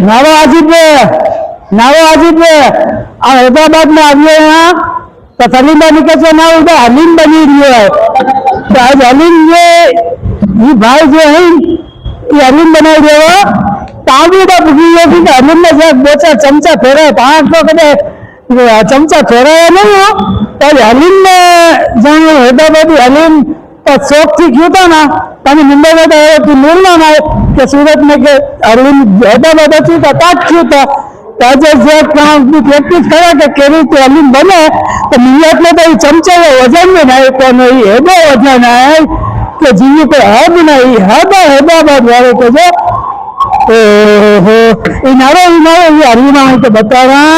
नारो आजिब हैदराबाद में आइए यहाँ तो सलीम भाई के ना उधर हलीम बनी रही है। तो आज हलीम ये भाई जो है ये हलीम बनाई रहे हो ताबू का बुकी है कि हलीम में से दो चार चमचा फेरा पांच तो कदे चमचा फेरा नहीं हो तो हलीम में जाने हैदराबादी हलीम तो शौक थी क्यों था ना तभी मुंबई में तो मिलना ना कि सूरत में के हलीम हैदराबाद थी तो ताक क्यों था प्रेक्टिस करा के केरी तो हलीम बने तो नियत में तो चमचे वजन में नहीं को नहीं हेबो वजन है कि जीवी को हब नहीं हैदराबाद वाले को जो नारो ये हलीम मैं तो बता रहा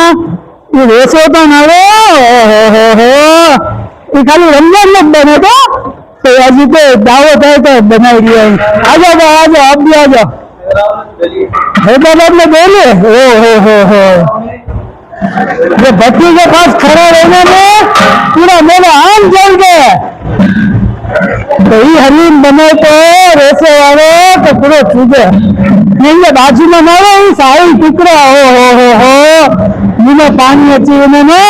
ये रेसो तो नारो ये खाली रमजान में बने तो आज तो दावत है तो बनाई दिया आ जाओ आप भी आ जाओ हैदराबाद में बोले हो ये भट्टी के पास खड़ा रहने में पूरा मेरा आम जल गया। तो ये हलीम बने तो रेसे वाले तो पूरा छूटे ये बाजू में ना रहे सारी टुकड़ा हो मुझे पानी अच्छी उन्होंने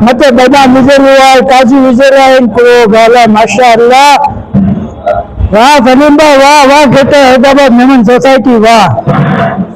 मत बादाम विजरुआ काजू विजरुआ इनको गाला माशाअल्लाह वाह सलीम भाई वाह वाह कहते हैदराबाद मेमन सोसाइटी वाह।